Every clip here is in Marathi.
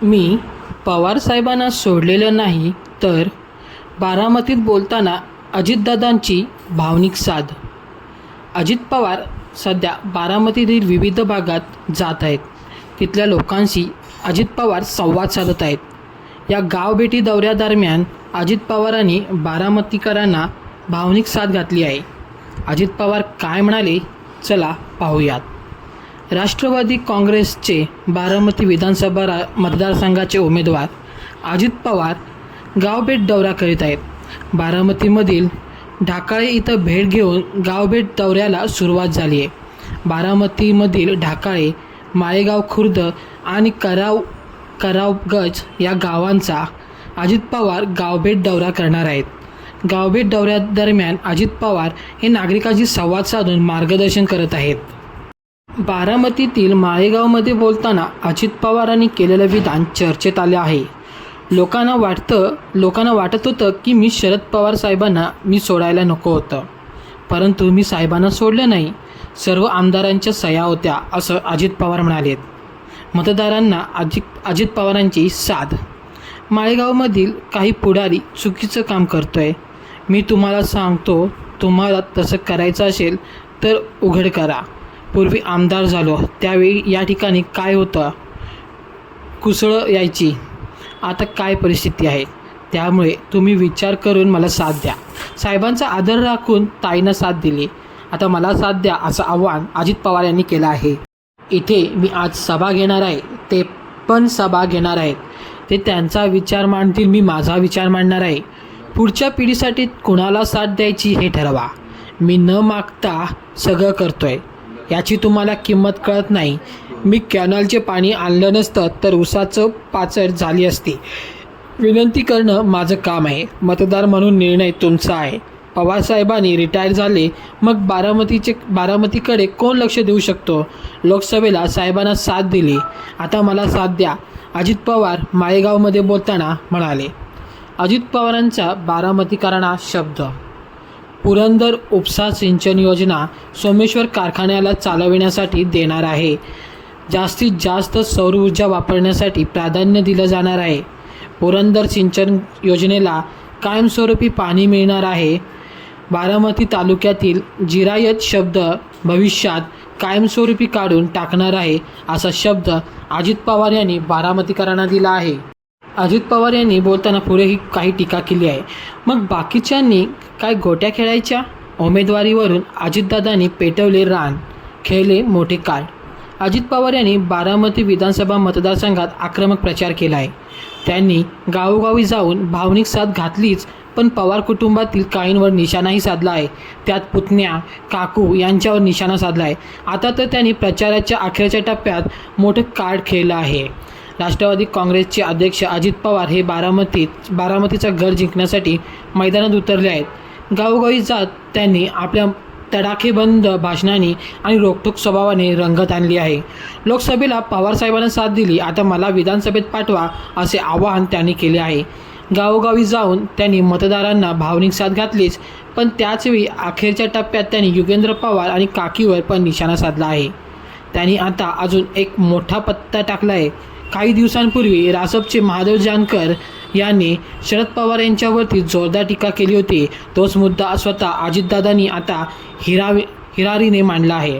मी पवारसाहेबांना सोडलेलं नाही, तर बारामतीत बोलताना अजितदादांची भावनिक साद. अजित पवार सध्या बारामतीतील विविध भागात जात आहेत. तिथल्या लोकांशी अजित पवार संवाद साधत आहेत. या गावभेटी दौऱ्यादरम्यान अजित पवारांनी बारामतीकरांना भावनिक साथ घातली आहे. अजित पवार काय म्हणाले, चला पाहूयात. राष्ट्रवादी काँग्रेसचे बारामती विधानसभा मतदारसंघाचे उमेदवार अजित पवार गावभेट दौरा करीत आहेत. बारामतीमधील ढाकाळे इथं भेट घेऊन गावभेट दौऱ्याला सुरुवात झाली आहे. बारामतीमधील ढाकाळे, माळेगाव खुर्द आणि करावगज या गावांचा अजित पवार गावभेट दौरा करणार आहेत. गावभेट दौऱ्यादरम्यान अजित पवार हे नागरिकांशी संवाद साधून मार्गदर्शन करत आहेत. बारामतीतील माळेगावमध्ये बोलताना अजित पवारांनी केलेलं विधान चर्चेत आले आहे. लोकांना वाटत होतं की मी शरद पवार साहेबांना सोडायला नको होतं, परंतु मी साहेबांना सोडलं नाही. सर्व आमदारांच्या सह्या होत्या, असं अजित पवार म्हणालेत. मतदारांना अजित पवारांची साथ. माळेगावमधील काही पुढारी चुकीचं काम करतोय. मी तुम्हाला सांगतो, तुम्हाला तसं करायचं असेल तर उघड करा. पूर्वी आमदार झालो त्यावेळी या ठिकाणी काय होतं, कुसळं यायची. आता काय परिस्थिती आहे, त्यामुळे तुम्ही विचार करून मला साथ द्या. साहेबांचा आदर राखून ताईंना साथ दिली, आता मला साथ द्या, असं आव्हान अजित पवार यांनी केलं आहे. इथे मी आज सभा घेणार आहे, ते पण सभा घेणार आहेत. ते त्यांचा विचार मांडतील, मी माझा विचार मांडणार आहे. पुढच्या पिढीसाठी कुणाला साथ द्यायची हे ठरवा. मी न मागता सगळं करतोय, याची तुम्हाला किंमत कळत नाही. मी कॅनलचे पाणी आणलं नसतं तर उसाचं पाचड झाली असती. विनंती करणं माझं काम आहे. मतदार म्हणून निर्णय तुमचा आहे. पवारसाहेबांनी रिटायर झाले, मग बारामतीकडे कोण लक्ष देऊ शकतो. लोकसभेला साहेबांना साथ दिली, आता मला साथ द्या, अजित पवार माळेगावमध्ये बोलताना म्हणाले. अजित पवारांचा बारामतीकरांना शब्द. पुरंदर उपसा सिंचन योजना सोमेश्वर कारखान्याला चालविण्यासाठी देणार आहे. जास्तीत जास्त सौर ऊर्जा वापरण्यासाठी प्राधान्य दिलं जाणार आहे. पुरंदर सिंचन योजनेला कायमस्वरूपी पाणी मिळणार आहे. बारामती तालुक्यातील जिरायत शब्द भविष्यात कायमस्वरूपी काढून टाकणार आहे, असा शब्द अजित पवार यांनी बारामतीकरांना दिला आहे. अजित पवार यांनी बोलताना पुढेही काही टीका केली आहे. मग बाकीच्यांनी काय गोट्या खेळायच्या. उमेदवारीवरून अजितदादांनी पेटवले रान, खेळले मोठे कार्ड. अजित पवार यांनी बारामती विधानसभा मतदारसंघात आक्रमक प्रचार केला आहे. त्यांनी गावोगावी जाऊन भावनिक साथ घातलीच, पण पवार कुटुंबातील काहींवर निशाणाही साधला आहे. त्यात पुतण्या, काकू यांच्यावर निशाणा साधला आहे. आता तर त्यांनी प्रचाराच्या अखेरच्या टप्प्यात मोठं कार्ड खेळलं आहे. राष्ट्रवादी काँग्रेसचे अध्यक्ष अजित पवार हे बारामतीचा घर जिंकण्यासाठी मैदानात उतरले आहेत. गावोगावी जात त्यांनी आपल्या तडाखेबंद भाषणांनी आणि रोखठोक स्वभावाने रंगत आणली आहे. लोकसभेला पवारसाहेबांना साथ दिली, आता मला विधानसभेत पाठवा, असे आवाहन त्यांनी केले आहे. गावोगावी जाऊन त्यांनी मतदारांना भावनिक साथ घातलीच, पण त्याचवेळी अखेरच्या टप्प्यात त्यांनी युगेंद्र पवार आणि काकीवर पण निशाणा साधला आहे. त्यांनी आता अजून एक मोठा पत्ता टाकला आहे. काही दिवसांपूर्वी रासपचे महादेव जानकर यांनी शरद पवार यांच्यावरती जोरदार टीका केली होती. तोच मुद्दा स्वतः अजितदादांनी आता हिरारीने मांडला आहे.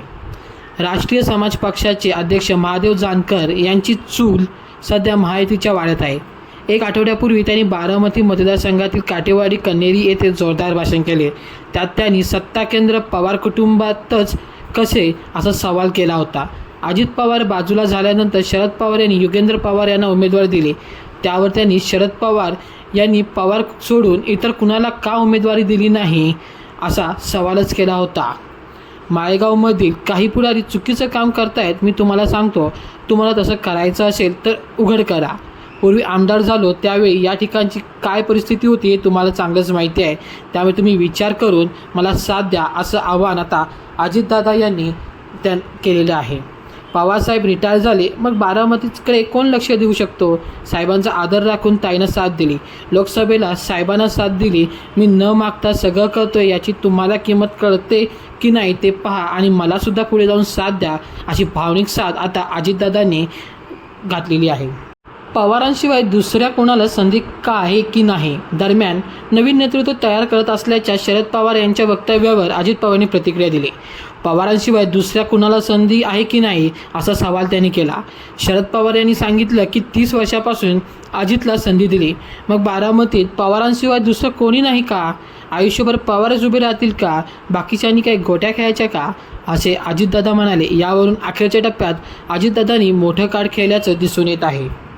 राष्ट्रीय समाज पक्षाचे अध्यक्ष महादेव जानकर यांची चूल सध्या महायुतीच्या वाड्यात आहे. एक आठवड्यापूर्वी त्यांनी बारामती मतदारसंघातील काटेवाडी कन्हेरी येथे जोरदार भाषण केले. त्यात त्यांनी सत्ता केंद्र पवार कुटुंबातच कसे, असा सवाल केला होता. अजित पवार बाजूला झाल्यानंतर शरद पवार यांनी युगेंद्र पवार यांना उमेदवारी दिली. त्यावर त्यांनी शरद पवार यांनी पवार सोडून इतर कुणाला का उमेदवारी दिली नाही, असा सवालच केला होता. माळेगावमधील काही पुढारी चुकीचं काम करतायत. मी तुम्हाला सांगतो, तुम्हाला तसं करायचं असेल तर उघड करा. पूर्वी आमदार झालो त्यावेळी या ठिकाणची काय परिस्थिती होती हे तुम्हाला चांगलंच माहिती आहे. त्यामुळे तुम्ही विचार करून मला साथ द्या, असं आवाहन आता अजितदादा यांनी केलेलं आहे. पवारसाहेब रिटायर झाले, मग बारामतीकडे कोण लक्ष देऊ शकतो. साहेबांचा आदर राखून ताईनं साथ दिली. लोकसभेला साहेबांना साथ दिली. मी न मागता सगळं करतोय, याची तुम्हाला किंमत कळते की नाही ते पहा आणि मलासुद्धा पुढे जाऊन साथ द्या, अशी भावनिक साथ आता अजितदादांनी घातलेली आहे. पवारांशिवाय दुसऱ्या कोणाला संधी का आहे की नाही दरम्यान नवीन नेतृत्व तयार करत असल्याच्या शरद पवार यांच्या वक्तव्यावर अजित पवारांनी प्रतिक्रिया दिली. पवारांशिवाय दुसऱ्या कुणाला संधी आहे की नाही असा सवाल त्यांनी केला. शरद पवार यांनी सांगितलं की 30 वर्षापासून अजितला संधी दिली, मग बारामतीत पवारांशिवाय दुसरं कोणी नाही का? आयुष्यभर पवारच उभे राहतील का? बाकीच्यांनी काही गोट्या खेळायच्या का? असे अजितदादा म्हणाले. यावरून अखेरच्या टप्प्यात अजितदादांनी मोठं कार्ड खेळल्याचं दिसून येत आहे.